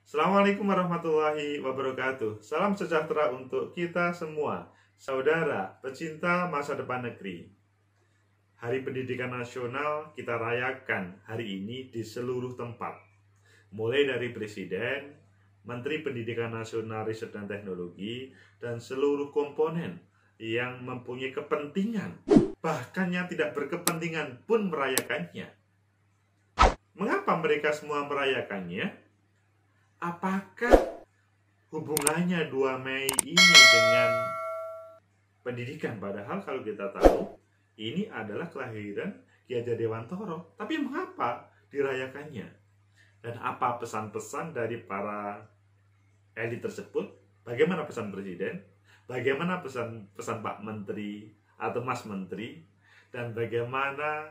Assalamualaikum warahmatullahi wabarakatuh. Salam sejahtera untuk kita semua, saudara pecinta masa depan negeri. Hari Pendidikan Nasional kita rayakan hari ini di seluruh tempat. Mulai dari Presiden, Menteri Pendidikan Nasional, Riset dan Teknologi, dan seluruh komponen yang mempunyai kepentingan, bahkan yang tidak berkepentingan pun merayakannya. Mengapa mereka semua merayakannya? Apakah hubungannya 2 Mei ini dengan pendidikan? Padahal kalau kita tahu, ini adalah kelahiran Ki Hajar Dewantoro. Tapi mengapa dirayakannya? Dan apa pesan-pesan dari para elit tersebut? Bagaimana pesan Presiden? Bagaimana pesan Pak Menteri atau Mas Menteri? Dan bagaimana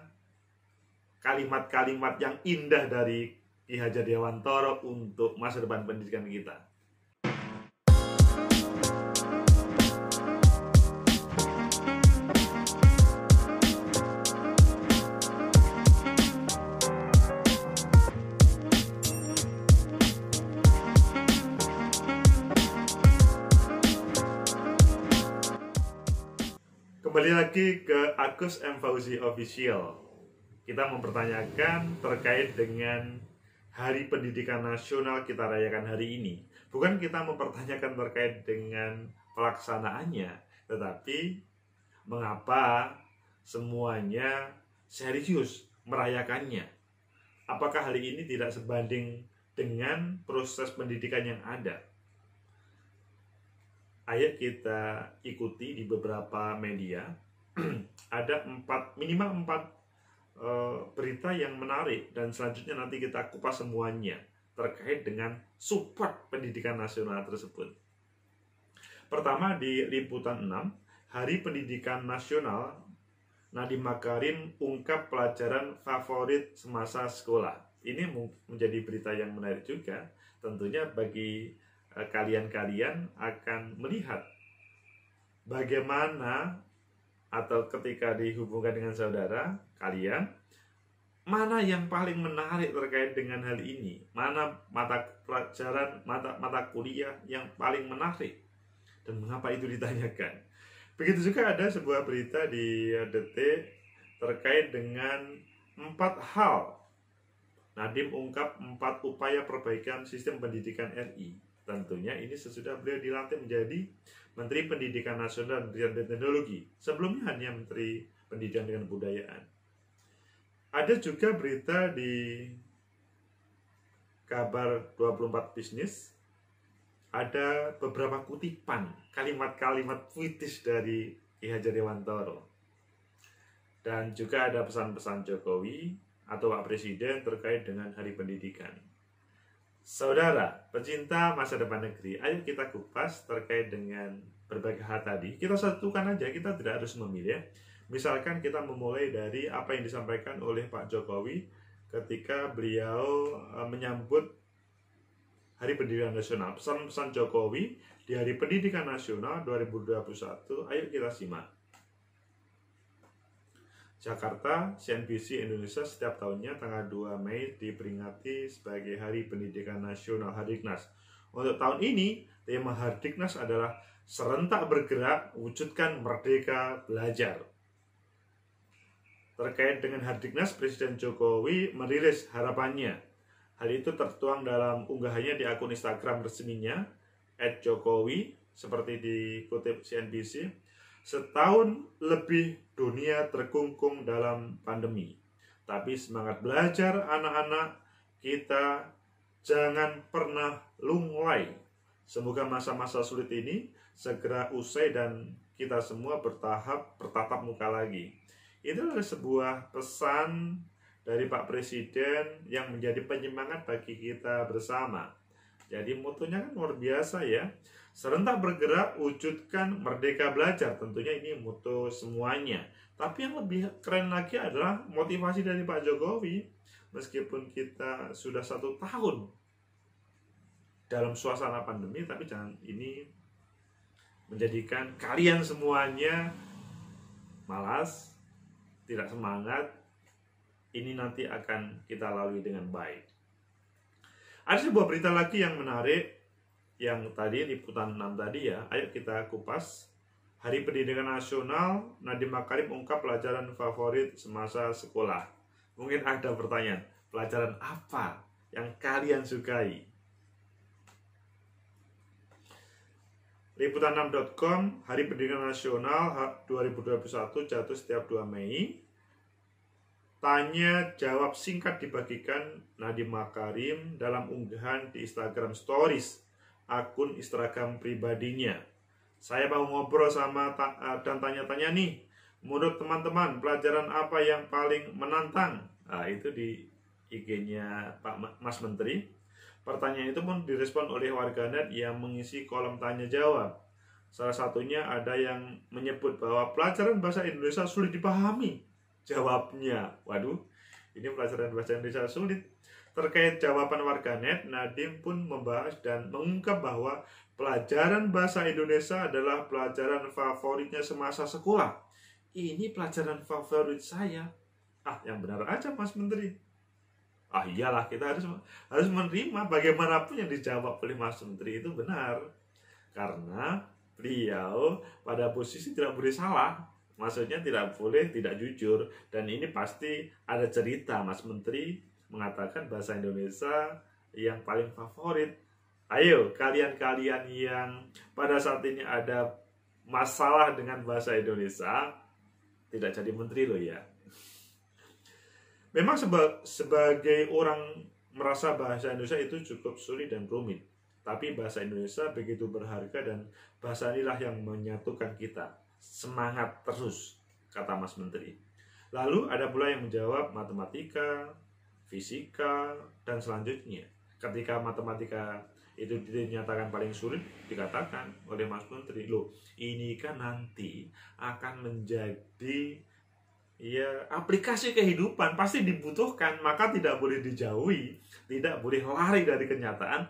kalimat-kalimat yang indah dari Ki Hajar Dewantoro untuk masa depan pendidikan kita. Kembali lagi ke Agus M. Fauzi Official. Kita mempertanyakan terkait dengan Hari Pendidikan Nasional kita rayakan hari ini. Bukan kita mempertanyakan terkait dengan pelaksanaannya, tetapi mengapa semuanya serius merayakannya? Apakah hari ini tidak sebanding dengan proses pendidikan yang ada? Ayo kita ikuti di beberapa media. Ada minimal 4 berita yang menarik, dan selanjutnya nanti kita kupas semuanya terkait dengan support pendidikan nasional tersebut. Pertama, di liputan 6, Hari Pendidikan Nasional, Nadiem Makarim ungkap pelajaran favorit semasa sekolah. Ini menjadi berita yang menarik juga, tentunya bagi kalian-kalian akan melihat bagaimana, atau ketika dihubungkan dengan saudara kalian, mana yang paling menarik terkait dengan hal ini, mana mata pelajaran, mata kuliah yang paling menarik, dan mengapa itu ditanyakan. Begitu juga ada sebuah berita di Detik terkait dengan 4 hal. Nadiem ungkap 4 upaya perbaikan sistem pendidikan RI. Tentunya ini sesudah beliau dilantik menjadi Menteri Pendidikan Nasional dan Teknologi. Sebelumnya hanya Menteri Pendidikan dan Kebudayaan. Ada juga berita di Kabar 24 Bisnis. Ada beberapa kutipan kalimat-kalimat puitis dari Ki Hajar Dewantoro. Dan juga ada pesan-pesan Jokowi atau Pak Presiden terkait dengan Hari Pendidikan. Saudara, pecinta masa depan negeri, ayo kita kupas terkait dengan berbagai hal tadi. Kita satukan aja, kita tidak harus memilih. Misalkan kita memulai dari apa yang disampaikan oleh Pak Jokowi ketika beliau menyambut Hari Pendidikan Nasional. Pesan-pesan Jokowi di Hari Pendidikan Nasional 2021, ayo kita simak. Jakarta, CNBC Indonesia setiap tahunnya tanggal 2 Mei diperingati sebagai Hari Pendidikan Nasional Hardiknas. Untuk tahun ini, tema Hardiknas adalah serentak bergerak, wujudkan merdeka belajar. Terkait dengan Hardiknas, Presiden Jokowi merilis harapannya. Hal itu tertuang dalam unggahannya di akun Instagram resminya, @jokowi, seperti dikutip CNBC. Setahun lebih dunia terkungkung dalam pandemi, tapi semangat belajar anak-anak kita jangan pernah lunglai. Semoga masa-masa sulit ini segera usai dan kita semua bertatap muka lagi. Itu adalah sebuah pesan dari Pak Presiden yang menjadi penyemangat bagi kita bersama. Jadi motonya kan luar biasa ya. Serentak bergerak, wujudkan merdeka belajar. Tentunya ini moto semuanya. Tapi yang lebih keren lagi adalah motivasi dari Pak Jokowi. Meskipun kita sudah 1 tahun dalam suasana pandemi, tapi jangan ini menjadikan kalian semuanya malas, tidak semangat. Ini nanti akan kita lalui dengan baik. Ada sebuah berita lagi yang menarik, yang tadi liputan 6 tadi ya. Ayo kita kupas. Hari Pendidikan Nasional, Nadiem Makarim ungkap pelajaran favorit semasa sekolah. Mungkin ada pertanyaan, pelajaran apa yang kalian sukai? Liputan6.com, Hari Pendidikan Nasional 2021 jatuh setiap 2 Mei. Tanya jawab singkat dibagikan Nadiem Makarim dalam unggahan di Instagram Stories, akun Instagram pribadinya. Saya mau ngobrol dan tanya-tanya nih, menurut teman-teman pelajaran apa yang paling menantang? Nah, itu di IG-nya Pak Mas Menteri. Pertanyaan itu pun direspon oleh warganet yang mengisi kolom tanya jawab. Salah satunya ada yang menyebut bahwa pelajaran bahasa Indonesia sulit dipahami. Jawabnya, waduh, ini pelajaran bahasa Indonesia sulit. Terkait jawaban warganet, Nadiem pun membahas dan mengungkap bahwa pelajaran bahasa Indonesia adalah pelajaran favoritnya semasa sekolah. Ini pelajaran favorit saya. Yang benar aja Mas Menteri. Iyalah, kita harus menerima bagaimanapun yang dijawab oleh Mas Menteri itu benar. Karena beliau pada posisi tidak boleh salah. Maksudnya tidak boleh tidak jujur. Dan ini pasti ada cerita Mas Menteri mengatakan bahasa Indonesia yang paling favorit. Ayo, kalian-kalian yang pada saat ini ada masalah dengan bahasa Indonesia, tidak jadi menteri loh ya. Memang sebagai orang merasa bahasa Indonesia itu cukup sulit dan rumit. Tapi bahasa Indonesia begitu berharga dan bahasa inilah yang menyatukan kita. Semangat terus, kata Mas Menteri. Lalu ada pula yang menjawab matematika, fisika, dan selanjutnya. Ketika matematika itu dinyatakan paling sulit, dikatakan oleh Mas Menteri, loh ini kan nanti akan menjadi aplikasi kehidupan, pasti dibutuhkan, maka tidak boleh dijauhi, tidak boleh lari dari kenyataan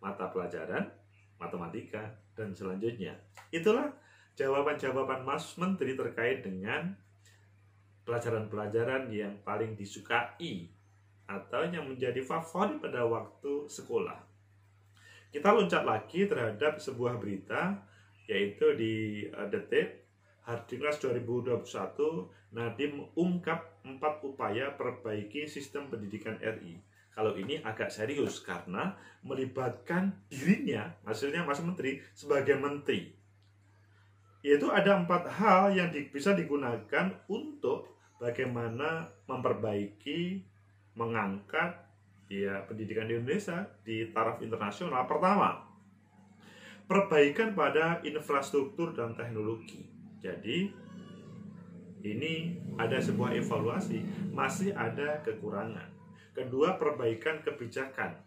mata pelajaran matematika dan selanjutnya. Itulah jawaban-jawaban Mas Menteri terkait dengan pelajaran-pelajaran yang paling disukai atau yang menjadi favorit pada waktu sekolah. Kita loncat lagi terhadap sebuah berita, yaitu di Detik, Hardiknas 2021, Nadiem ungkap 4 upaya perbaiki sistem pendidikan RI. Kalau ini agak serius karena melibatkan dirinya, maksudnya Mas Menteri, sebagai menteri. Yaitu ada 4 hal yang bisa digunakan untuk bagaimana memperbaiki, mengangkat pendidikan di Indonesia di taraf internasional. Pertama, perbaikan pada infrastruktur dan teknologi. Jadi ini ada sebuah evaluasi, masih ada kekurangan. Kedua, perbaikan kebijakan.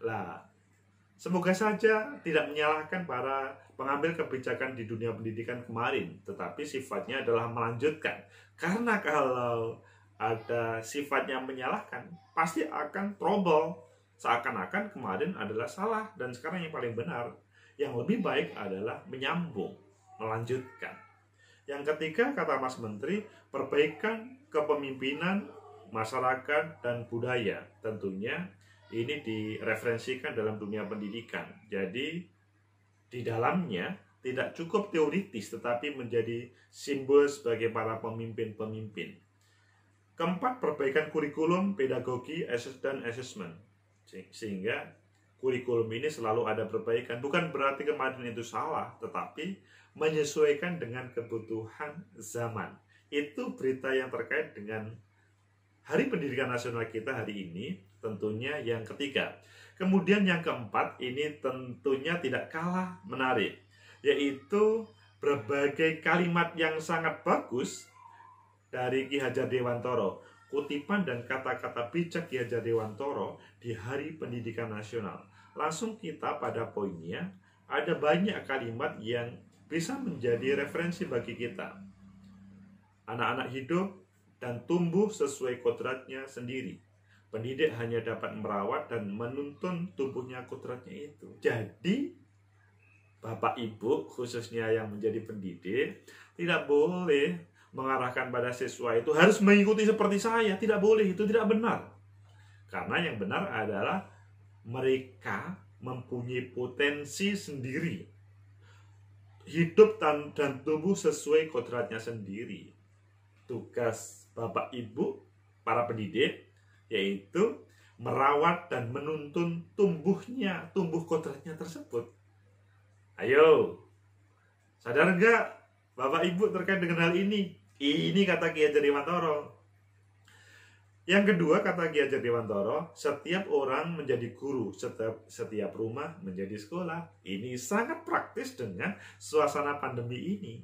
Semoga saja tidak menyalahkan para pengambil kebijakan di dunia pendidikan kemarin, tetapi sifatnya adalah melanjutkan. Karena kalau ada sifatnya menyalahkan, pasti akan trouble. Seakan-akan kemarin adalah salah dan sekarang yang paling benar. Yang lebih baik adalah menyambung, melanjutkan. Yang ketiga, kata Mas Menteri, perbaikan kepemimpinan masyarakat dan budaya. Tentunya ini direferensikan dalam dunia pendidikan. Jadi di dalamnya tidak cukup teoritis, tetapi menjadi simbol sebagai para pemimpin-pemimpin. Keempat, perbaikan kurikulum, pedagogi, dan assessment. Sehingga kurikulum ini selalu ada perbaikan. Bukan berarti kemarin itu salah, tetapi menyesuaikan dengan kebutuhan zaman. Itu berita yang terkait dengan Hari Pendidikan Nasional kita hari ini, tentunya yang ketiga. Kemudian yang keempat, ini tentunya tidak kalah menarik, yaitu berbagai kalimat yang sangat bagus dari Ki Hajar Dewantoro. Kutipan dan kata-kata bijak Ki Hajar Dewantoro di Hari Pendidikan Nasional. Langsung kita pada poinnya, ada banyak kalimat yang bisa menjadi referensi bagi kita. Anak-anak hidup dan tumbuh sesuai kodratnya sendiri. Pendidik hanya dapat merawat dan menuntun tumbuhnya kodratnya itu. Jadi, Bapak Ibu khususnya yang menjadi pendidik tidak boleh mengarahkan pada siswa itu harus mengikuti seperti saya. Tidak boleh, itu tidak benar. Karena yang benar adalah mereka mempunyai potensi sendiri, hidup dan tumbuh sesuai kodratnya sendiri. Tugas Bapak Ibu, para pendidik, yaitu merawat dan menuntun tumbuh kodratnya tersebut. Ayo, sadar nggak Bapak Ibu terkait dengan hal ini? Ini kata Ki Hajar Dewantara. Yang kedua, kata Ki Hajar Dewantara, setiap orang menjadi guru, setiap rumah menjadi sekolah. Ini sangat praktis dengan suasana pandemi ini.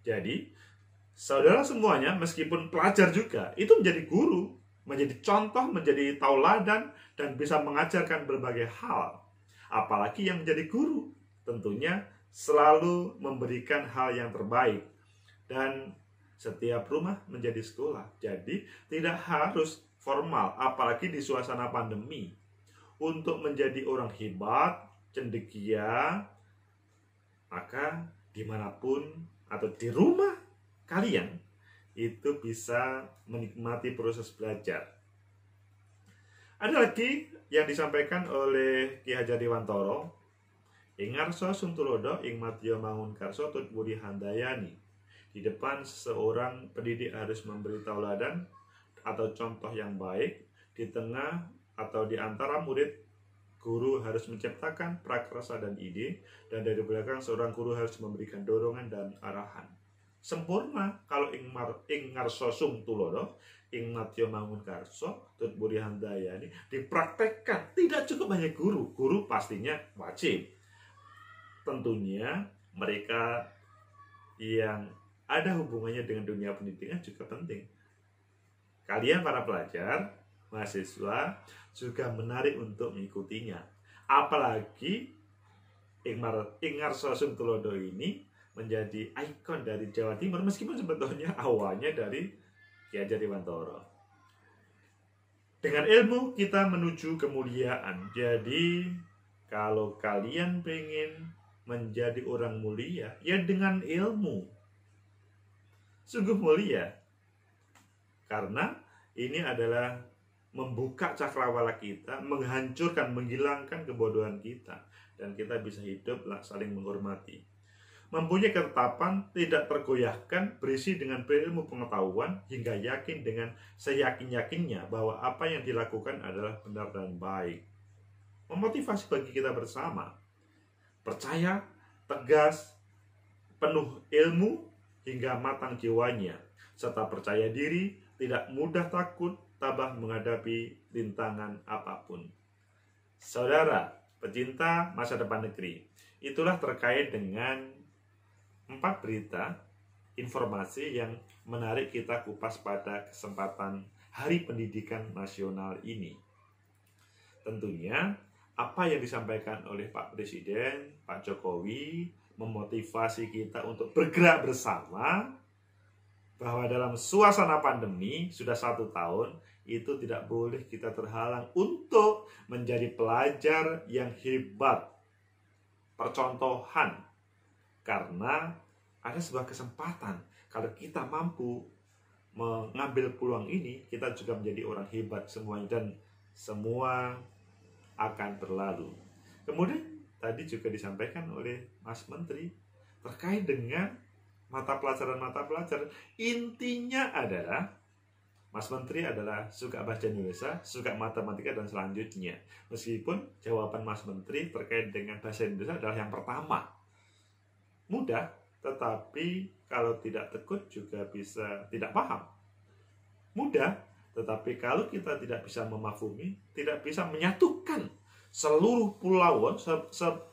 Jadi, saudara semuanya, meskipun pelajar juga, itu menjadi guru, menjadi contoh, menjadi tauladan, dan bisa mengajarkan berbagai hal. Apalagi yang menjadi guru, tentunya selalu memberikan hal yang terbaik. Dan setiap rumah menjadi sekolah. Jadi, tidak harus formal, apalagi di suasana pandemi. Untuk menjadi orang hebat, cendekia, maka dimanapun atau di rumah kalian itu bisa menikmati proses belajar. Ada lagi yang disampaikan oleh Ki Hajar Dewantara, ing ngarsa suntulodo ing madya mangun karso tut budi handayani. Di depan seorang pendidik harus memberi tauladan atau contoh yang baik. Di tengah atau di antara murid, guru harus menciptakan prakarsa dan ide. Dan dari belakang seorang guru harus memberikan dorongan dan arahan. Sempurna kalau ing ngarsa sung tulodo ing madya mangun karso tut budi handayani dipraktekkan. Tidak cukup hanya guru pastinya wajib. Tentunya mereka yang ada hubungannya dengan dunia pendidikan juga penting. Kalian para pelajar, mahasiswa juga menarik untuk mengikutinya. Apalagi ing ngarsa sung tulodo ini menjadi ikon dari Jawa Timur, meskipun sebetulnya awalnya dari Ki Hajar Dewantara. Dengan ilmu kita menuju kemuliaan. Jadi kalau kalian pengen menjadi orang mulia, ya dengan ilmu. Sungguh mulia. Karena ini adalah membuka cakrawala kita, menghancurkan, menghilangkan kebodohan kita. Dan kita bisa hidup saling menghormati. Mempunyai ketetapan, tidak tergoyahkan, berisi dengan berilmu pengetahuan, hingga yakin dengan seyakin-yakinnya bahwa apa yang dilakukan adalah benar dan baik. Memotivasi bagi kita bersama. Percaya, tegas, penuh ilmu, hingga matang jiwanya. Serta percaya diri, tidak mudah takut, tabah menghadapi rintangan apapun. Saudara, pecinta masa depan negeri, itulah terkait dengan 4 berita, informasi yang menarik kita kupas pada kesempatan Hari Pendidikan Nasional ini. Tentunya, apa yang disampaikan oleh Pak Presiden, Pak Jokowi, memotivasi kita untuk bergerak bersama, bahwa dalam suasana pandemi sudah 1 tahun, itu tidak boleh kita terhalang untuk menjadi pelajar yang hebat, percontohan. Karena ada sebuah kesempatan, kalau kita mampu mengambil peluang ini, kita juga menjadi orang hebat semuanya, dan semua akan berlalu. Kemudian tadi juga disampaikan oleh Mas Menteri terkait dengan mata pelajaran. Intinya adalah Mas Menteri adalah suka baca Indonesia, suka matematika, dan selanjutnya. Meskipun jawaban Mas Menteri terkait dengan bahasa Indonesia adalah yang pertama. Mudah, tetapi kalau tidak tekun juga bisa tidak paham. Mudah, tetapi kalau kita tidak bisa memahami, tidak bisa menyatukan seluruh pulau,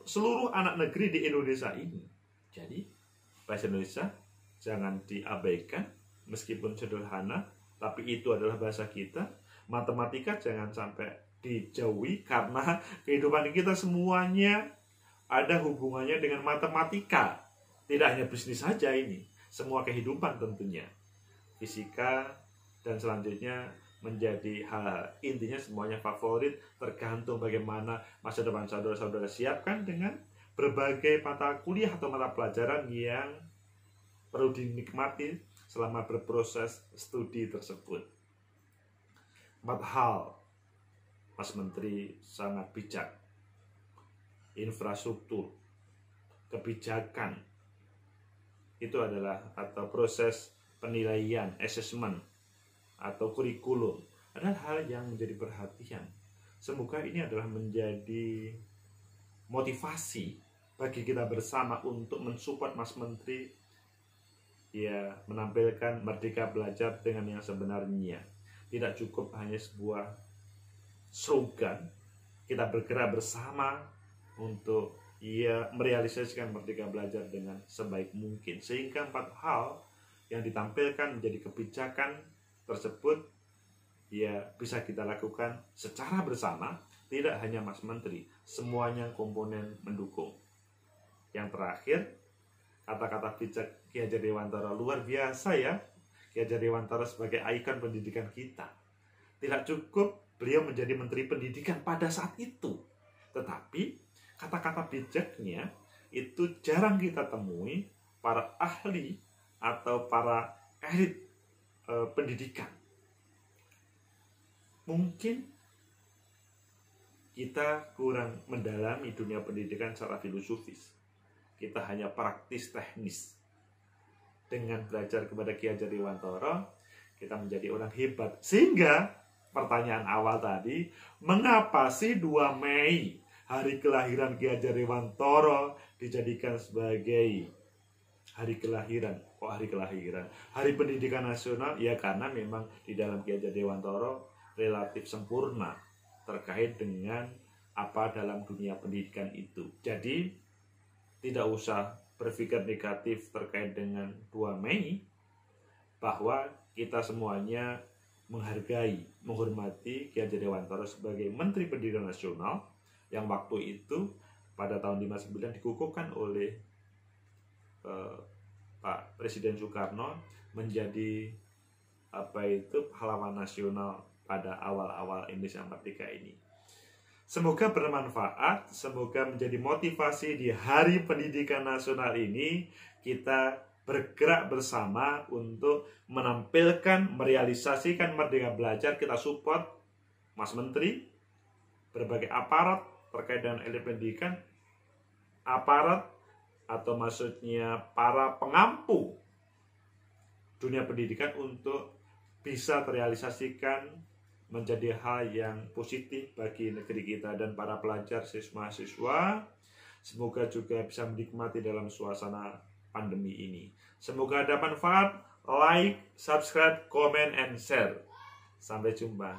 seluruh anak negeri di Indonesia ini. Jadi, bahasa Indonesia jangan diabaikan, meskipun sederhana, tapi itu adalah bahasa kita. Matematika jangan sampai dijauhi, karena kehidupan kita semuanya ada hubungannya dengan matematika. Tidak hanya bisnis saja ini, semua kehidupan tentunya. Fisika dan selanjutnya menjadi hal intinya semuanya favorit, tergantung bagaimana masa depan saudara-saudara siapkan dengan berbagai mata kuliah atau mata pelajaran yang perlu dinikmati selama berproses studi tersebut. 4 hal Mas Menteri sangat bijak infrastruktur, kebijakan. Itu adalah atau proses penilaian, assessment, atau kurikulum. Adalah hal yang menjadi perhatian. Semoga ini adalah menjadi motivasi bagi kita bersama untuk mensupport Mas Menteri ya menampilkan Merdeka Belajar dengan yang sebenarnya. Tidak cukup hanya sebuah slogan, kita bergerak bersama untuk merealisasikan Merdeka Belajar dengan sebaik mungkin. Sehingga 4 hal yang ditampilkan menjadi kebijakan tersebut bisa kita lakukan secara bersama, tidak hanya Mas Menteri, semuanya komponen mendukung. Yang terakhir, kata-kata bijak Ki Hajar Dewantara luar biasa ya. Ki Hajar Dewantara sebagai ikon pendidikan kita. Tidak cukup beliau menjadi Menteri Pendidikan pada saat itu, tetapi kata-kata bijaknya itu jarang kita temui para ahli atau para elit pendidikan. Mungkin kita kurang mendalami dunia pendidikan secara filosofis. Kita hanya praktis teknis. Dengan belajar kepada Ki Hajar Dewantara, kita menjadi orang hebat. Sehingga pertanyaan awal tadi, mengapa sih 2 Mei, hari kelahiran Ki Hajar Dewantara, dijadikan sebagai hari kelahiran? Kok hari kelahiran? Hari Pendidikan Nasional? Ya karena memang di dalam Ki Hajar Dewantara relatif sempurna terkait dengan apa dalam dunia pendidikan itu. Jadi tidak usah berpikir negatif terkait dengan 2 Mei, bahwa kita semuanya menghargai, menghormati Ki Hajar Dewantara sebagai Menteri Pendidikan Nasional yang waktu itu pada tahun 59 dikukuhkan oleh Pak Presiden Soekarno menjadi pahlawan nasional pada awal-awal Indonesia Merdeka ini. Semoga bermanfaat, semoga menjadi motivasi di Hari Pendidikan Nasional ini kita bergerak bersama untuk menampilkan, merealisasikan Merdeka Belajar. Kita support Mas Menteri, berbagai aparat terkait dengan elit pendidikan, aparat atau maksudnya para pengampu dunia pendidikan untuk bisa terrealisasikan menjadi hal yang positif bagi negeri kita dan para pelajar, siswa-siswa. Semoga juga bisa menikmati dalam suasana pandemi ini. Semoga ada manfaat. Like, subscribe, comment, and share. Sampai jumpa.